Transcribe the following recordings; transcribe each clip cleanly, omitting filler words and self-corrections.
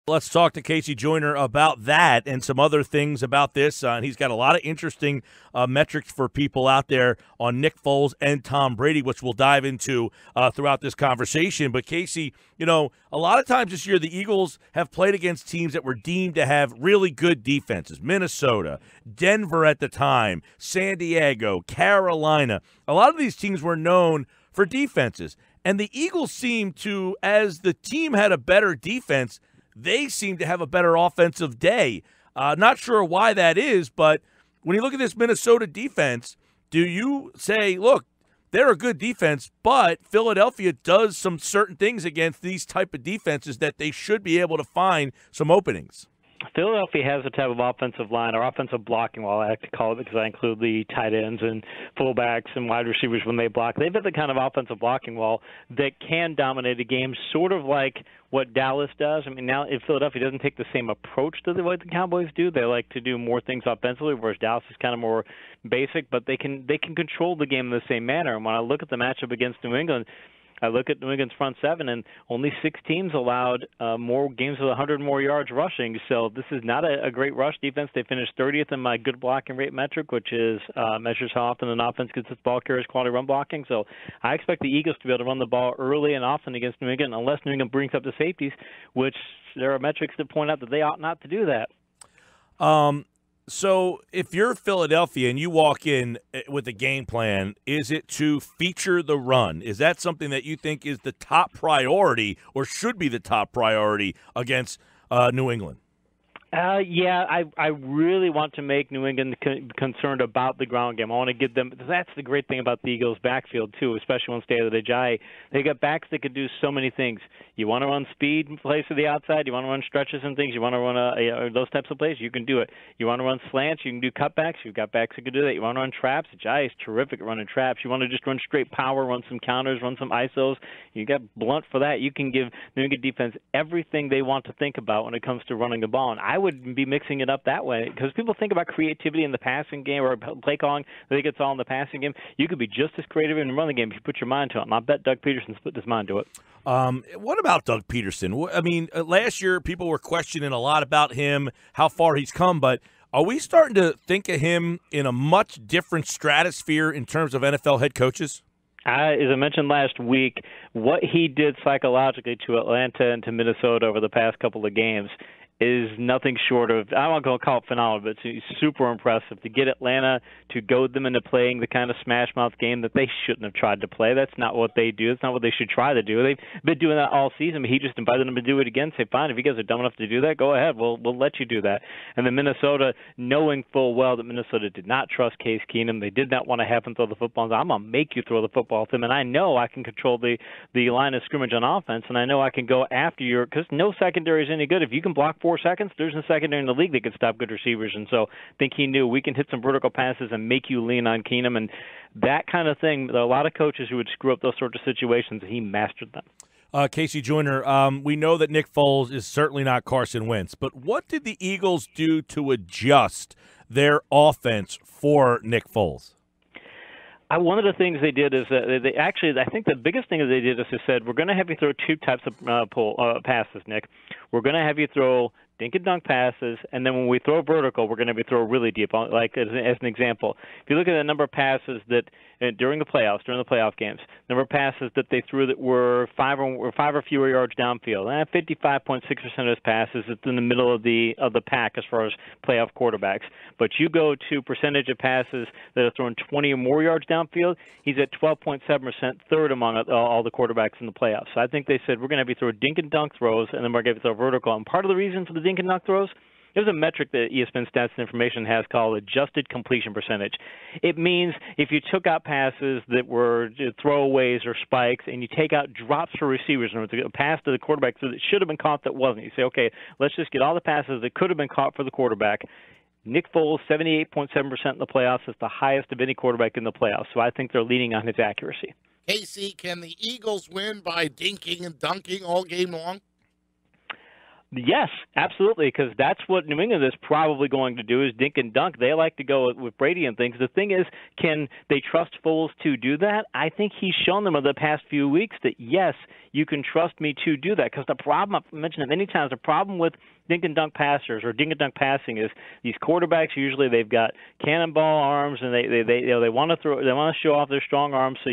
Let's talk to KC Joyner about that and some other things about this. And he's got a lot of interesting metrics for people out there on Nick Foles and Tom Brady, which we'll dive into throughout this conversation. But KC, a lot of times this year the Eagles have played against teams that were deemed to have really good defenses. Minnesota, Denver at the time, San Diego, Carolina. A lot of these teams were known for defenses. And the Eagles seemed to, as the team had a better defense, they seem to have a better offensive day. Not sure why that is, but when you look at this Minnesota defense, do you say, look, they're a good defense, but Philadelphia does some certain things against these type of defenses that they should be able to find some openings? Philadelphia has a type of offensive line, or offensive blocking, while I like to call it, because I include the tight ends and fullbacks and wide receivers when they block. They've got the kind of offensive blocking wall that can dominate a game, sort of like what Dallas does. I mean, now if Philadelphia doesn't take the same approach to the way the Cowboys do, they like to do more things offensively, whereas Dallas is kind of more basic, but they can control the game in the same manner. And when I look at the matchup against New England, I look at New England's front seven, and only 6 teams allowed more games with 100 more yards rushing. So this is not a great rush defense. They finished 30th in my good blocking rate metric, which is measures how often an offense gets its ball carriers, quality run blocking. So I expect the Eagles to be able to run the ball early and often against New England, unless New England brings up the safeties, which there are metrics that point out that they ought not to do that. So if you're Philadelphia and you walk in with a game plan, is it to feature the run? Is that something that you think is the top priority or should be the top priority against New England? Yeah, I really want to make New England concerned about the ground game. I want to get them. That's the great thing about the Eagles' backfield too, especially when State of the Jai. They got backs that could do so many things. You want to run speed plays to the outside. You want to run stretches and things. You want to run those types of plays. You can do it. You want to run slants. You can do cutbacks. You've got backs that can do that. You want to run traps. The Jai is terrific at running traps. You want to just run straight power, run some counters, run some ISOs. You got Blunt for that. You can give New England defense everything they want to think about when it comes to running the ball. And I would be mixing it up that way, because people think about creativity in the passing game or play calling. They think it's all in the passing game. You could be just as creative in the running game if you put your mind to it. And I bet Doug Peterson's put his mind to it. What about Doug Pederson? I mean, last year people were questioning a lot about him, how far he's come, but are we starting to think of him in a much different stratosphere in terms of NFL head coaches? As I mentioned last week, what he did psychologically to Atlanta and to Minnesota over the past couple of games is nothing short of, I don't want to call it phenomenal, but it's super impressive to get Atlanta to goad them into playing the kind of smash mouth game that they shouldn't have tried to play. That's not what they do. That's not what they should try to do. They've been doing that all season, but he just invited them to do it again. Say, fine, if you guys are dumb enough to do that, go ahead. We'll let you do that. And then Minnesota, knowing full well that Minnesota did not trust Case Keenum, they did not want to have him throw the football. I'm going to make you throw the football with him, and I know I can control the line of scrimmage on offense, and I know I can go after your, because no secondary is any good. If you can block 4 seconds, there's no secondary in the league that can stop good receivers. And so I think he knew we can hit some vertical passes and make you lean on Keenum. And that kind of thing, there are a lot of coaches who would screw up those sorts of situations, and he mastered them. KC Joyner, we know that Nick Foles is certainly not Carson Wentz, but what did the Eagles do to adjust their offense for Nick Foles? One of the things they did is they actually, I think the biggest thing that they did is they said, we're going to have you throw 2 types of passes, Nick. We're going to have you throw dink and dunk passes, and then when we throw vertical, we're going to have you throw really deep. Like as an example, if you look at the number of passes that during the playoff games, number of passes that they threw that were 5 or fewer yards downfield, 55.6% of those passes, it's in the middle of the pack as far as playoff quarterbacks. But you go to percentage of passes that are thrown 20 or more yards downfield, he's at 12.7%, third among all the quarterbacks in the playoffs. So I think they said, we're going to have you throw dink and dunk throws, and then we're going to have you throw vertical. And part of the reason for the dink and dunk throws, there's a metric that ESPN Stats and Information has called adjusted completion percentage. It means if you took out passes that were throwaways or spikes, and you take out drops for receivers, and a pass to the quarterback that should have been caught that wasn't. You say, okay, let's just get all the passes that could have been caught for the quarterback. Nick Foles, 78.7% in the playoffs, is the highest of any quarterback in the playoffs. So I think they're leaning on his accuracy. KC, can the Eagles win by dinking and dunking all game long? Yes, absolutely, because that's what New England is probably going to do is dink and dunk. They like to go with Brady and things. The thing is, can they trust Foles to do that? I think he's shown them over the past few weeks that, yes, you can trust me to do that. Because the problem, I've mentioned it many times, the problem with dink and dunk passers or dink and dunk passing is these quarterbacks usually they've got cannonball arms and they want to show off their strong arms, so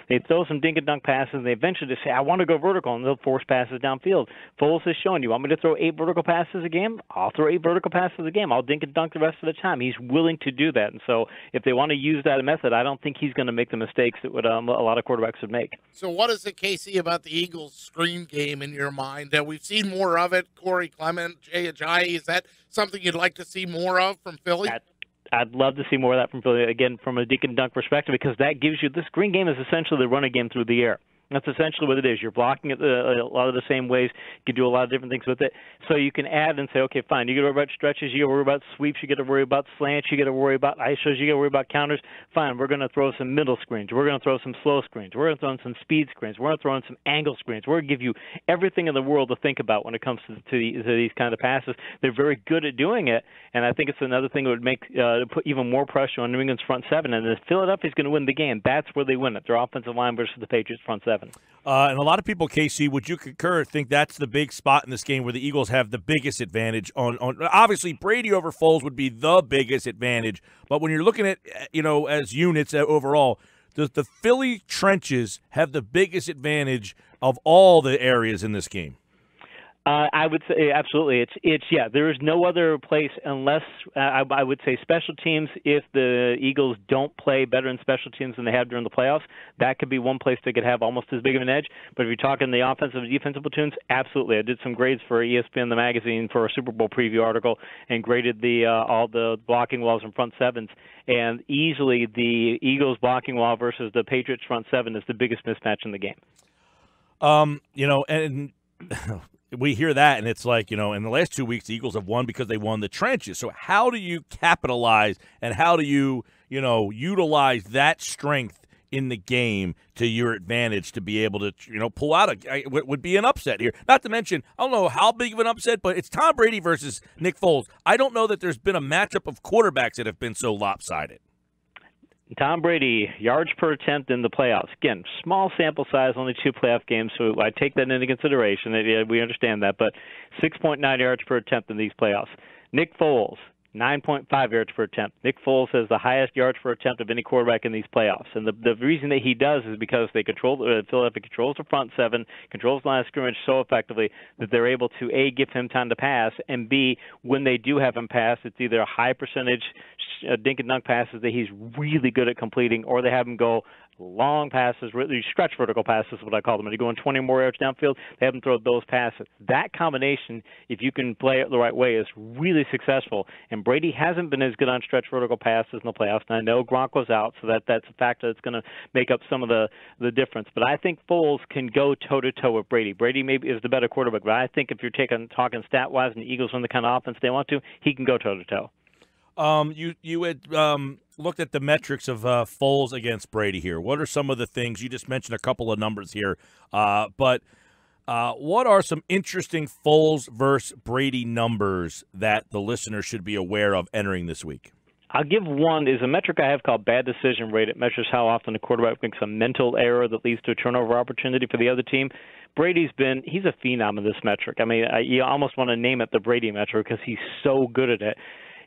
they throw some dink and dunk passes and they eventually just say I want to go vertical and they'll force passes downfield. Foles has shown you want me to throw 8 vertical passes a game? I'll throw 8 vertical passes a game. I'll dink and dunk the rest of the time. He's willing to do that, and so if they want to use that method, I don't think he's going to make the mistakes that would a lot of quarterbacks would make. So what is it, KC, about the Eagles screen game in your mind? We've seen more of it. Corey Clement, Jay Ajayi, is that something you'd like to see more of from Philly? I'd love to see more of that from Philly, again, from a dink and dunk perspective, because that gives you – the screen game is essentially the running game through the air. That's essentially what it is. You're blocking it a lot of the same ways. You can do a lot of different things with it. So you can add and say, okay, fine, you got to worry about stretches, you got to worry about sweeps, you got to worry about slants, you got to worry about ISOs, you got to worry about counters. Fine, we're going to throw some middle screens. We're going to throw some slow screens. We're going to throw in some speed screens. We're going to throw in some angle screens. We're going to give you everything in the world to think about when it comes to these kind of passes. They're very good at doing it, and I think it's another thing that would make put even more pressure on New England's front seven. And if Philadelphia's going to win the game, that's where they win it. Their offensive line versus the Patriots front seven. And a lot of people, KC, would you concur, think that's the big spot in this game where the Eagles have the biggest advantage on obviously Brady over Foles would be the biggest advantage, but when you're looking at, as units overall, does the Philly trenches have the biggest advantage of all the areas in this game? I would say absolutely. It's there is no other place unless I would say special teams. If the Eagles don't play better in special teams than they have during the playoffs, that could be one place they could have almost as big of an edge. But if you're talking the offensive and defensive platoons, absolutely. I did some grades for ESPN, the magazine, for a Super Bowl preview article, and graded all the blocking walls and front sevens. And easily the Eagles blocking wall versus the Patriots front seven is the biggest mismatch in the game. And we hear that, and it's like, in the last 2 weeks, the Eagles have won because they won the trenches. So how do you capitalize and how do you, utilize that strength in the game to your advantage to be able to, pull out what would be an upset here? Not to mention, I don't know how big of an upset, but it's Tom Brady versus Nick Foles. I don't know that there's been a matchup of quarterbacks that have been so lopsided. Tom Brady, yards per attempt in the playoffs. Again, small sample size, only 2 playoff games, so I take that into consideration. We understand that, but 6.9 yards per attempt in these playoffs. Nick Foles, 9.5 yards per attempt. Nick Foles has the highest yards per attempt of any quarterback in these playoffs. And the reason that he does is because they Philadelphia controls the front seven, controls the line of scrimmage so effectively that they're able to, A, give him time to pass, and B, when they do have him pass, it's either a high percentage dink and dunk passes that he's really good at completing, or they have him go long passes, really stretch vertical passes, what I call them. When you go in 20 more yards downfield, they have them throw those passes. That combination, if you can play it the right way, is really successful. And Brady hasn't been as good on stretch vertical passes in the playoffs. And I know Gronk was out, so that's a factor that's going to make up some of the difference. But I think Foles can go toe-to-toe with Brady. Brady maybe is the better quarterback, but I think if you're talking stat-wise and the Eagles run the kind of offense they want to, he can go toe-to-toe. You had looked at the metrics of Foles against Brady here. What are some of the things? You just mentioned a couple of numbers here, but what are some interesting Foles versus Brady numbers that the listener should be aware of entering this week? I'll give one is a metric I have called bad decision rate. It measures how often a quarterback makes a mental error that leads to a turnover opportunity for the other team. Brady's he's a phenom in this metric. I mean, you almost want to name it the Brady metric because he's so good at it.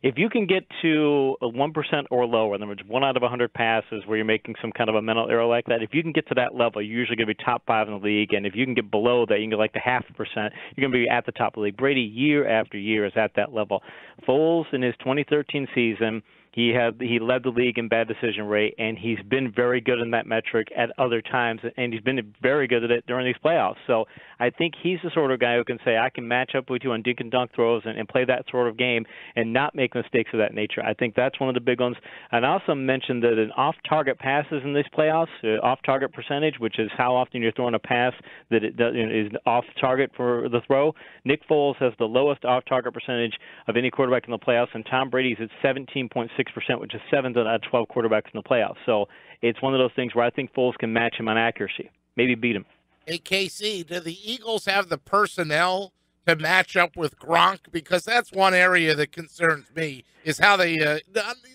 If you can get to 1% or lower, in other words, 1 out of 100 passes where you're making some kind of a mental error like that, if you can get to that level, you're usually going to be top 5 in the league. And if you can get below that, you can get like the 0.5%, you're going to be at the top of the league. Brady, year after year, is at that level. Foles, in his 2013 season, he led the league in bad decision rate, and he's been very good in that metric at other times, and he's been very good at it during these playoffs. So I think he's the sort of guy who can say, I can match up with you on dink and dunk throws and play that sort of game and not make mistakes of that nature. I think that's one of the big ones. And I also mentioned that an off-target passes in these playoffs, off-target percentage, which is how often you're throwing a pass that is off-target for the throw. Nick Foles has the lowest off-target percentage of any quarterback in the playoffs, and Tom Brady's at 17.6%, which is 7 out of 12 quarterbacks in the playoffs. So it's one of those things where I think Foles can match him on accuracy, maybe beat him. Hey, KC, do the Eagles have the personnel to match up with Gronk? Because that's one area that concerns me, is how they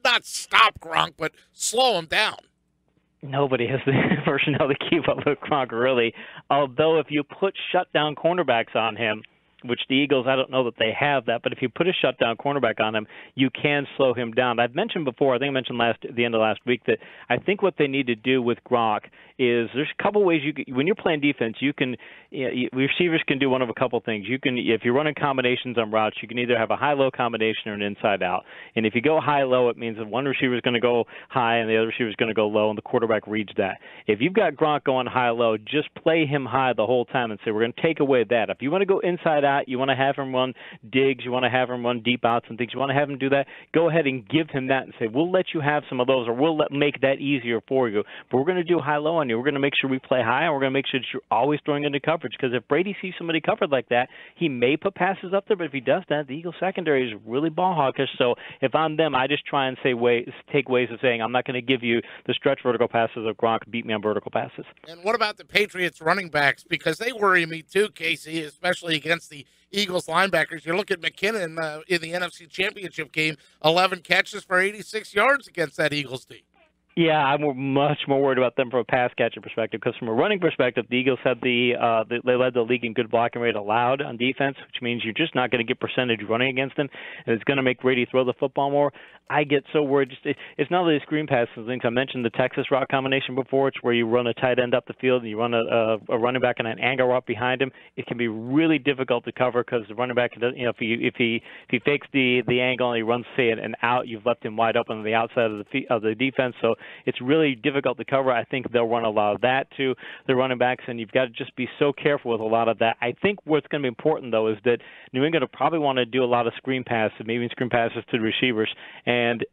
not stop Gronk, but slow him down. Nobody has the personnel to keep up with Gronk, really. Although if you put shutdown cornerbacks on him, which the Eagles, I don't know that they have that, but if you put a shutdown cornerback on him, you can slow him down. I've mentioned before, I think I mentioned the end of last week, that I think what they need to do with Gronk is there's a couple ways when you're playing defense, receivers can do one of a couple things. You can, if you're running combinations on routes, you can either have a high-low combination or an inside-out. And if you go high-low, it means that one receiver is going to go high and the other receiver is going to go low, and the quarterback reads that. If you've got Gronk going high-low, just play him high the whole time and say, we're going to take away that. If you want to go inside-out, you want to have him run digs, you want to have him run deep outs and things, you want to have him do that, go ahead and give him that and say, we'll let you have some of those, or we'll make that easier for you. But we're going to do high-low on you. We're going to make sure we play high, and we're going to make sure that you're always throwing into coverage, because if Brady sees somebody covered like that, he may put passes up there, but if he does that, the Eagles secondary is really ball hawkish. So if I'm them, I just try and take ways of saying, I'm not going to give you the stretch vertical passes of Gronk, beat me on vertical passes. And what about the Patriots running backs? Because they worry me too, Casey, especially against the Eagles linebackers. You look at McKinnon in the NFC Championship game, 11 catches for 86 yards against that Eagles team. Yeah, I'm much more worried about them from a pass catcher perspective, because from a running perspective, the Eagles had they led the league in good blocking rate allowed on defense, which means you're just not going to get percentage running against them, and it's going to make Brady throw the football more. I get so worried. It's not only the screen passes things. I mentioned the Texas route combination before. It's where you run a tight end up the field and you run a running back and an angle route behind him. It can be really difficult to cover because the running back, if he fakes the angle and he runs, say, an out, you've left him wide open on the outside of the defense. So it's really difficult to cover. I think they'll run a lot of that to the running backs, and you've got to just be so careful with a lot of that. I think what's going to be important, though, is that New England will probably want to do a lot of screen passes, maybe screen passes to the receivers. And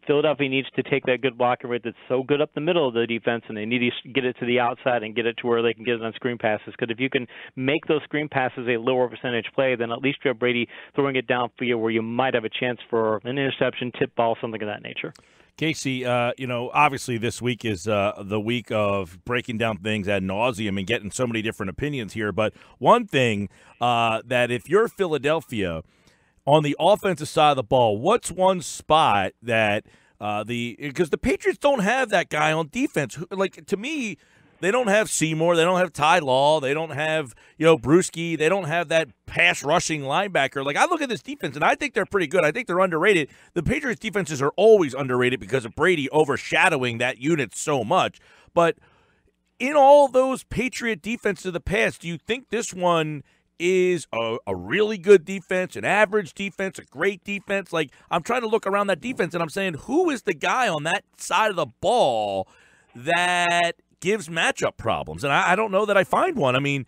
Philadelphia needs to take that good blocking rate that's so good up the middle of the defense, and they need to get it to the outside and get it to where they can get it on screen passes. Because if you can make those screen passes a lower percentage play, then at least you have Brady throwing it down for you where you might have a chance for an interception, tip ball, something of that nature. Casey, obviously this week is the week of breaking down things ad nauseum and getting so many different opinions here. But one thing that if you're Philadelphia – on the offensive side of the ball, what's one spot that because the Patriots don't have that guy on defense. Like, to me, they don't have Seymour, they don't have Ty Law, they don't have Brewski, they don't have that pass rushing linebacker. Like, I look at this defense and I think they're pretty good. I think they're underrated. The Patriots defenses are always underrated because of Brady overshadowing that unit so much. But in all those Patriot defenses of the past, do you think this one is a really good defense, an average defense, a great defense? Like, I'm trying to look around that defense, and I'm saying, who is the guy on that side of the ball that gives matchup problems? And I don't know that I find one. I mean,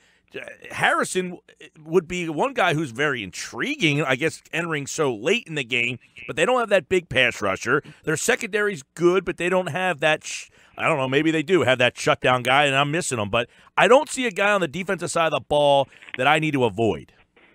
Harrison would be one guy who's very intriguing, I guess, entering so late in the game, but they don't have that big pass rusher. Their secondary's good, but they don't have that I don't know, maybe they do have that shutdown guy, and I'm missing them. But I don't see a guy on the defensive side of the ball that I need to avoid.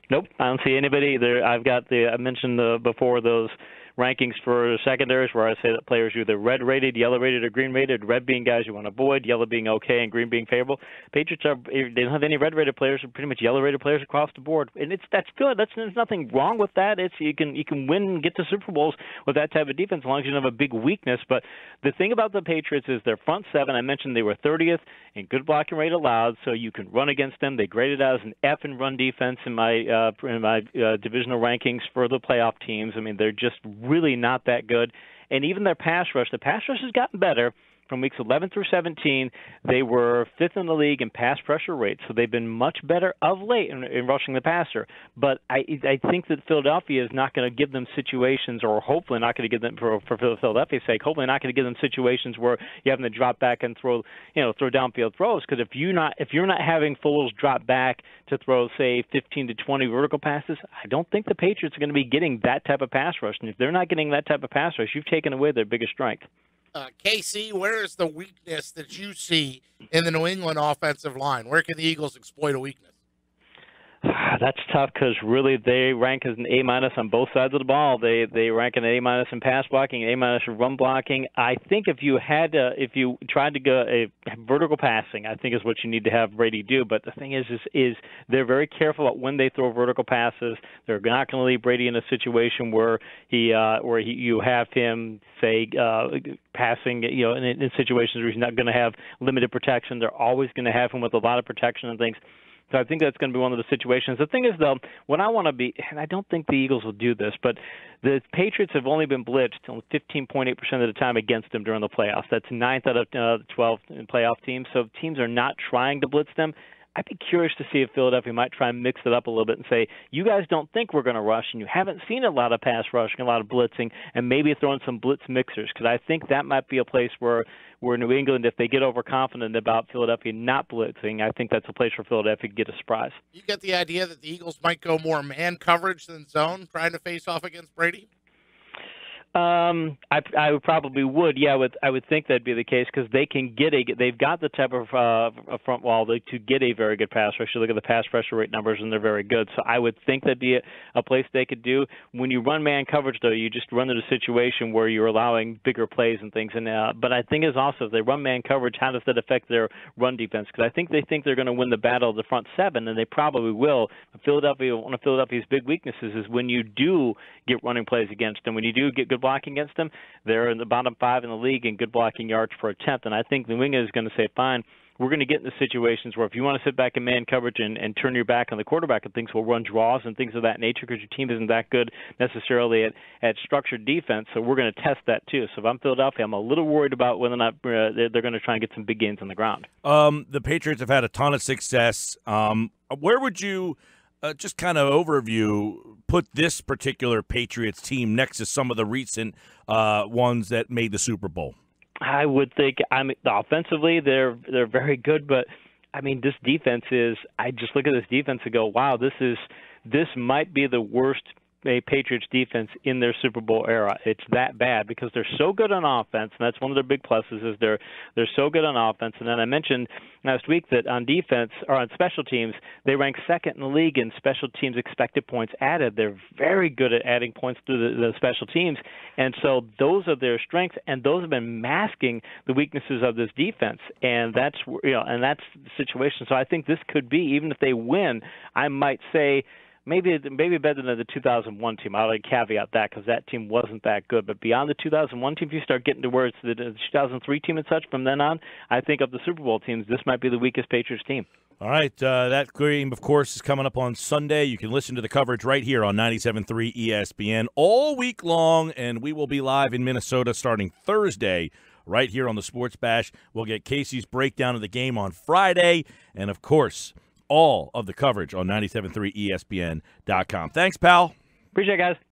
Nope, I don't see anybody either. I mentioned before those rankings for secondaries where I say that players are either red-rated, yellow-rated, or green-rated, red being guys you want to avoid, yellow being okay, and green being favorable. Patriots they don't have any red-rated players, they're pretty much yellow-rated players across the board. And that's good. There's nothing wrong with that. You can win and get to Super Bowls with that type of defense as long as you don't have a big weakness. But the thing about the Patriots is their front seven, I mentioned they were 30th in good blocking rate allowed, so you can run against them. They graded out as an F in run defense in my divisional rankings for the playoff teams. I mean, they're just really not that good. And even their pass rush, the pass rush has gotten better. From weeks 11 through 17, they were 5th in the league in pass pressure rate, so they've been much better of late in rushing the passer. But I think that Philadelphia is not going to give them situations, or hopefully not going to give them, for Philadelphia's sake, hopefully not going to give them situations where you're having to drop back and throw downfield throws. Because if you're not having Foles drop back to throw, say, 15 to 20 vertical passes, I don't think the Patriots are going to be getting that type of pass rush. And if they're not getting that type of pass rush, you've taken away their biggest strength. KC, where is the weakness that you see in the New England offensive line? Where can the Eagles exploit a weakness? That's tough because really they rank as an A- on both sides of the ball. They rank an A- in pass blocking, A- in run blocking. I think if you tried to go a vertical passing, I think is what you need to have Brady do. But the thing is they're very careful about when they throw vertical passes. They're not going to leave Brady in a situation where you have him say passing, in situations where he's not going to have limited protection. They're always going to have him with a lot of protection and things. So I think that's going to be one of the situations. The thing is, though, what I want to be, and I don't think the Eagles will do this, but the Patriots have only been blitzed 15.8% of the time against them during the playoffs. That's 9th out of 12 in playoff teams. So teams are not trying to blitz them. I'd be curious to see if Philadelphia might try and mix it up a little bit and say, you guys don't think we're going to rush, and you haven't seen a lot of pass rushing, a lot of blitzing, and maybe throw in some blitz mixers, because I think that might be a place where New England, if they get overconfident about Philadelphia not blitzing, I think that's a place for Philadelphia to get a surprise. You get the idea that the Eagles might go more man coverage than zone, trying to face off against Brady? I probably would. Yeah, I would think that'd be the case because they've got the type of front wall to get a very good pass rush. You look at the pass pressure rate numbers, and they're very good. So I would think that'd be a place they could do. When you run man coverage, though, you just run into a situation where you're allowing bigger plays and things. But I think also if they run man coverage, how does that affect their run defense? Because I think they think they're going to win the battle of the front seven, and they probably will. One of Philadelphia's big weaknesses is when you do get running plays against them, when you do get good blocking against them, they're in the bottom 5 in the league in good blocking yards per attempt. And I think New England is going to say, fine, we're going to get into situations where if you want to sit back in man coverage and turn your back on the quarterback and things, we'll run draws and things of that nature because your team isn't that good necessarily at structured defense. So we're going to test that too. So if I'm Philadelphia, I'm a little worried about whether or not they're going to try and get some big gains on the ground. The Patriots have had a ton of success. Where would you just kind of overview, put this particular Patriots team next to some of the recent ones that made the Super Bowl? I would think offensively they're very good, but I mean this defense is. I just look at this defense and go, wow, this might be the worst Patriots defense in their Super Bowl era. It's that bad because they're so good on offense, and that's one of their big pluses is they're so good on offense. And then I mentioned last week that on defense or on special teams, they rank second in the league in special teams expected points added. They're very good at adding points to the special teams, and so those are their strengths, and those have been masking the weaknesses of this defense. And that's and that's the situation. So I think this could be, even if they win, I might say, Maybe better than the 2001 team. I'll caveat that because that team wasn't that good. But beyond the 2001 team, if you start getting to where it's the 2003 team and such, from then on, I think of the Super Bowl teams, this might be the weakest Patriots team. All right, that game, of course, is coming up on Sunday. You can listen to the coverage right here on 97.3 ESPN all week long, and we will be live in Minnesota starting Thursday right here on the Sports Bash. We'll get Casey's breakdown of the game on Friday, and, of course, all of the coverage on 97.3 ESPN.com. Thanks, pal. Appreciate it, guys.